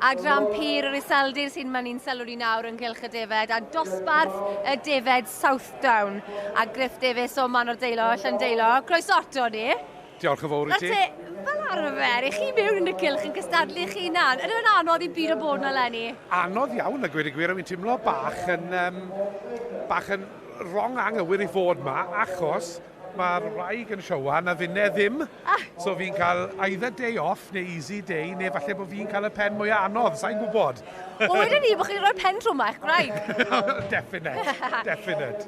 A Gran Pyr yr iseldir sy'n ma'n ni'n sylw ni nawr yn gylch y Defaid, a dosbarth y Defaid Southdown. A Griff Davies o Man o'r Deilo, Llandeilo. Croesoto ni. Diolch yn fawr i ti. Fel arfer, i chi mewn yn y cylch yn gystadlu chi nan. Ydy fe'n anodd i byd o bod na lenni? Anodd iawn, a gweud y gwir, mi'n teimlo bach yn wrong anghywir i fod ma, achos mae'r wraig yn siowan a finne ddim. So fi'n cael either day off neu easy day, neu falle bod fi'n cael y pen mwyaf anodd, sa'n gwybod. O, wedyn ni, bod chi'n rhoi pen trwm eich gwraig? Definite.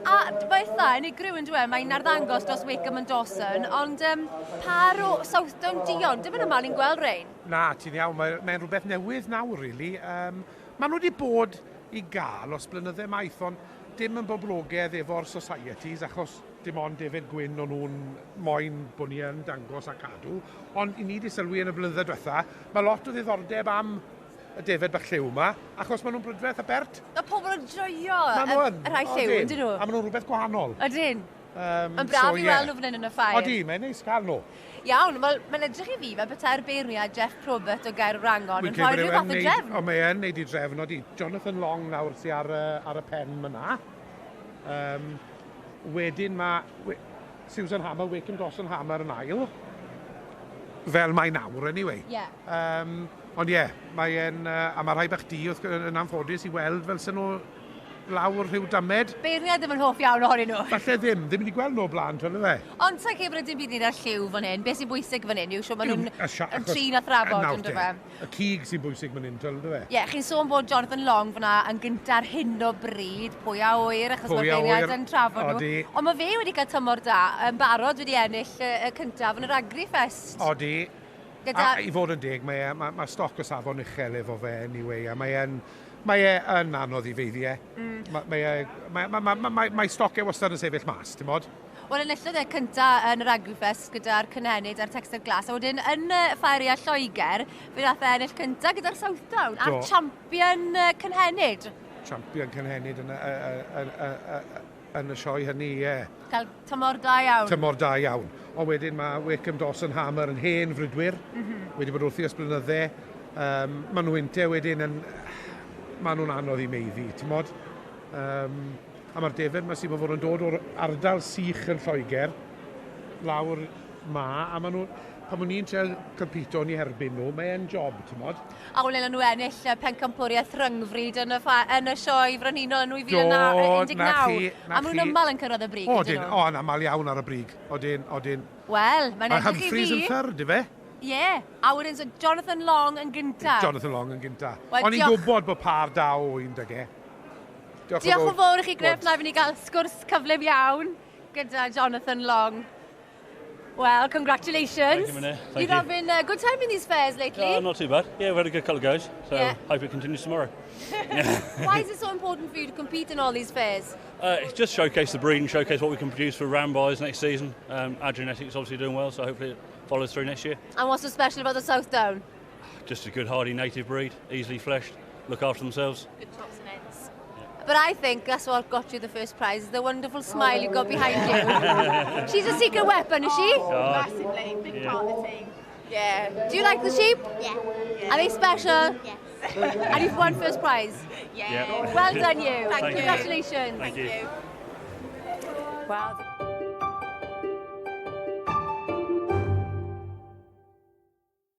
A beth dda, yn ei gryw yn dweud, mae'n arddangos dros Wickham and Dawson, ond par o Southdown Dion, dim yn yma ni'n gweld rein? Na, ti'n iawn, mae'n rhywbeth newydd nawr, really. Maen nhw wedi bod i gael os blynydde maith, ond dim yn boblogaidd efo'r societies, achos dim ond David Gwyn o'n nhw'n moyn bod ni yn dangos a cadw. Ond i ni wedi sylwi yn y blynydde diwetha, mae lot o ddiddordeb am y Defaid bach lliw yma, achos maen nhw'n brydferth a bert. Y pobl yn joio y rhai lliw, ydyn nhw? A maen nhw'n rhywbeth gwahanol. Ydyn. Yn braf i weld nhw fan hyn yn y ffair. Odi, mae'n neis cael nhw. Iawn, mae'n edrych i fi fel bethau'r beirniad Jeff Probert o Gair Wrangon yn rhoi rhyw fath o drefn. O, mae'n neud i drefn, odi. Jonathan Long nawr sy'n ar y pen myna. Wedyn mae Susan Hammer, Wickham Dawson Hammer yn ail. Fel mae nawr, anyway. Ond ie, mae'n... a mae rhai bach di yn anffodus i weld fel sy'n nhw lawr rhyw damed. Beirniad ddim yn hoff iawn ohonyn nhw. Falle ddim wedi gweld nhw o blaen, twyn fe. Ond sa'n cefn dim byd ni'n ar lliw fan hyn. Beth sy'n bwysig fan hyn yw sio maen nhw'n trin a thrafod yn dy fe. Y cig sy'n bwysig fan hyn, twyn fe. Ie, chi'n sôn bod Jonathan Long fyna yn gynta'r hyn o bryd, pwy a oer, achos mae'r beirniad yn trafod nhw. Ond mae fe wedi cael tymor da, yn barod wedi ennill y cyntaf yn yr Agri-Fest. Odi. A i fod yn deg, mae stoc o safon uchel efo fe, anyway, a mae yn anodd i feiddiau. Mae stoc e wastad yn sefyll mas, ti'n modd? Wel, enillodd e cyntaf yn yr Agri-Fest gyda'r cynhenid a'r texter glas, a wedyn yn ffeiriau Lloegr, fe nath e ennill cyntaf gyda'r Southdown, a'r champion cynhenid. Champion cynhenid yn y sioe hynny, ie. Cael tymor da iawn. Tymor da iawn. Ond wedyn mae Wickham Dawson Hammer yn hen frydwyr, wedi bod wrthi os blynydde. Maen nhw inte wedyn yn... Maen nhw'n anodd i meiddi, ti'n modd? A mae'r Defaid mae sy'n fod yn dod o'r ardal sych yn Lloegr, lawr ma, a maen nhw... Pan mwyn ni'n treul compito ni herbyn nhw, mae'n job, ti'n modd? A wlen nhw ennill pencampwriaeth rhyngfryd yn y sioe frenhinol yn 2019. A maen nhw'n ymal yn cyrraedd y brig, ydyn nhw? O, yn amal iawn ar y brig. Odyn. Wel, mae'n edrych i fi... A Humphreys yn third, i fe? Ie, a wedyn so Jonathan Long yn gynta. Jonathan Long yn gynta. Ond i'n gwybod bod par da o un dyge. Diolch yn fawr i chi, Griff, na fi ni gael sgwrs cyflym iawn gyda Jonathan Long. Well, congratulations. Thank you, Minnie. You've having a good time in these fairs lately? Not too bad. Yeah, we've had a good couple of goes, so hope it continues tomorrow. Why is it so important for you to compete in all these fairs? Just showcase the breed and showcase what we can produce for round buys next season. Our genetics obviously doing well, so hopefully it follows through next year. And what's so special about the Southdown? Just a good hardy native breed, easily fleshed, look after themselves. Good tops and ends. But I think that's what got you the first prize, the wonderful smile you got behind you. She's a secret weapon, is she? Massively, big part of the team. Yeah. Do you like the sheep? Yeah. Are they special? Yes. And you've won first prize? Yeah. Well done you. Thank you. Congratulations. Thank you. Wow.